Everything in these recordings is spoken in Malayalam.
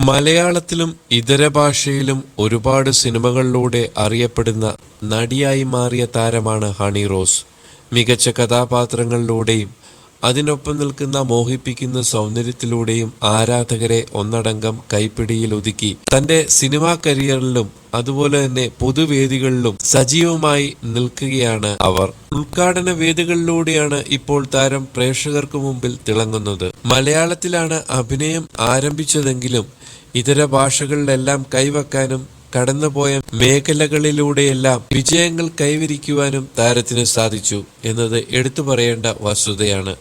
മലയാളത്തിലും ഇതര ഭാഷയിലും ഒരുപാട് സിനിമകളിലൂടെ അറിയപ്പെടുന്ന നടിയായി മാറിയ താരമാണ് ഹണി റോസ്. മികച്ച കഥാപാത്രങ്ങളിലൂടെയും അതിനൊപ്പം നിൽക്കുന്ന മോഹിപ്പിക്കുന്ന സൗന്ദര്യത്തിലൂടെയും ആരാധകരെ ഒന്നടങ്കം കൈപ്പിടിയിൽ ഒതുക്കി തന്റെ സിനിമാ കരിയറിലും അതുപോലെ തന്നെ പൊതുവേദികളിലും സജീവമായി നിൽക്കുകയാണ് അവർ. ഉദ്ഘാടന വേദികളിലൂടെയാണ് ഇപ്പോൾ താരം പ്രേക്ഷകർക്ക് മുമ്പിൽ തിളങ്ങുന്നത്. മലയാളത്തിലാണ് അഭിനയം ആരംഭിച്ചതെങ്കിലും ഇതര ഭാഷകളിലെല്ലാം കൈവെക്കാനും കടന്നുപോയ മേഖലകളിലൂടെയെല്ലാം വിജയങ്ങൾ കൈവരിക്കുവാനും താരത്തിന് സാധിച്ചു എന്നത് എടുത്തു പറയേണ്ട വസ്തുതയാണ്.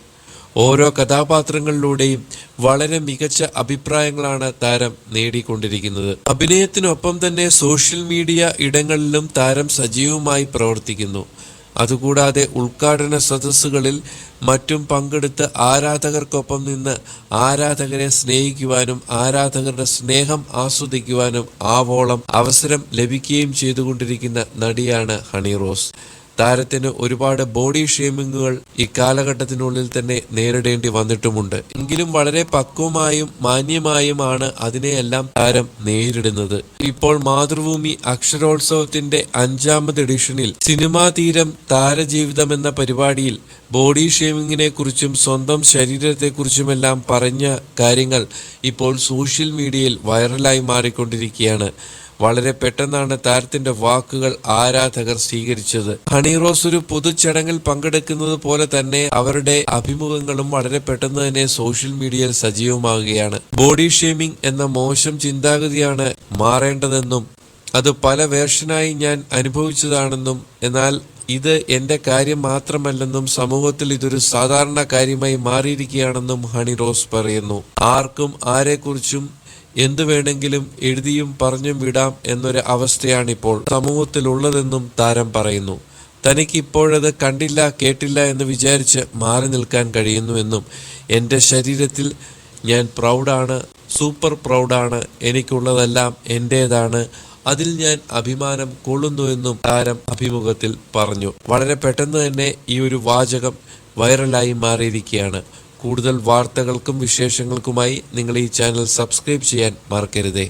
ഓരോ കഥാപാത്രങ്ങളിലൂടെയും വളരെ മികച്ച അഭിപ്രായങ്ങളാണ് താരം നേടിക്കൊണ്ടിരിക്കുന്നത്. അഭിനയത്തിനൊപ്പം തന്നെ സോഷ്യൽ മീഡിയ ഇടങ്ങളിലും താരം സജീവമായി പ്രവർത്തിക്കുന്നു. അതുകൂടാതെ ഉദ്ഘാടന സദസ്സുകളിൽ മറ്റും പങ്കെടുത്ത് ആരാധകർക്കൊപ്പം നിന്ന് ആരാധകരെ സ്നേഹിക്കുവാനും ആരാധകരുടെ സ്നേഹം ആസ്വദിക്കുവാനും ആവോളം അവസരം ലഭിക്കുകയും ചെയ്തുകൊണ്ടിരിക്കുന്ന നടിയാണ് ഹണി റോസ്. താരത്തിന് ഒരുപാട് ബോഡി ഷേമിങ്ങുകൾ ഇക്കാലഘട്ടത്തിനുള്ളിൽ തന്നെ നേരിടേണ്ടി വന്നിട്ടുമുണ്ട്. എങ്കിലും വളരെ പക്വമായും മാന്യമായുമാണ് അതിനെയെല്ലാം താരം നേരിടുന്നത്. ഇപ്പോൾ മാതൃഭൂമി അക്ഷരോത്സവത്തിന്റെ 5ാമത് എഡിഷനിൽ സിനിമാ തീരം താരജീവിതം എന്ന പരിപാടിയിൽ ബോഡി ഷേമിങ്ങിനെ കുറിച്ചും സ്വന്തം ശരീരത്തെക്കുറിച്ചുമെല്ലാം പറഞ്ഞ കാര്യങ്ങൾ ഇപ്പോൾ സോഷ്യൽ മീഡിയയിൽ വൈറലായി മാറിക്കൊണ്ടിരിക്കുകയാണ്. വളരെ പെട്ടെന്നാണ് താരത്തിന്റെ വാക്കുകൾ ആരാധകർ സ്വീകരിച്ചത്. ഹണി റോസ് ഒരു പൊതുചടങ്ങിൽ പങ്കെടുക്കുന്നത് പോലെ തന്നെ അവരുടെ അഭിമുഖങ്ങളും വളരെ പെട്ടെന്ന് തന്നെ സോഷ്യൽ മീഡിയയിൽ സജീവമാകുകയാണ്. ബോഡി ഷേമിംഗ് എന്ന മോശം ചിന്താഗതിയാണ് മാറേണ്ടതെന്നും അത് പല വേർഷനായി ഞാൻ അനുഭവിച്ചതാണെന്നും എന്നാൽ ഇത് എന്റെ കാര്യം മാത്രമല്ലെന്നും സമൂഹത്തിൽ ഇതൊരു സാധാരണ കാര്യമായി മാറിയിരിക്കുകയാണെന്നും ഹണി റോസ് പറയുന്നു. ആർക്കും ആരെക്കുറിച്ചും എന്തു വേണമെങ്കിലും എഴുതിയും പറഞ്ഞും വിടാം എന്നൊരു അവസ്ഥയാണിപ്പോൾ സമൂഹത്തിലുള്ളതെന്നും താരം പറയുന്നു. തനിക്ക് ഇപ്പോഴത് കണ്ടില്ല കേട്ടില്ല എന്ന് വിചാരിച്ച് മാറി നിൽക്കാൻ കഴിയുന്നുവെന്നും എൻ്റെ ശരീരത്തിൽ ഞാൻ പ്രൗഡാണ്, സൂപ്പർ പ്രൗഡാണ്, എനിക്കുള്ളതെല്ലാം എൻ്റേതാണ്, അതിൽ ഞാൻ അഭിമാനം കൊള്ളുന്നുവെന്നും താരം അഭിമുഖത്തിൽ പറഞ്ഞു. വളരെ പെട്ടെന്ന് തന്നെ ഈ ഒരു വാചകം വൈറലായി മാറിയിരിക്കുകയാണ്. കൂടുതൽ വാർത്തകൾക്കും വിശേഷങ്ങൾക്കുമായി നിങ്ങൾ ഈ ചാനൽ സബ്സ്ക്രൈബ് ചെയ്യാൻ മറക്കരുതേ.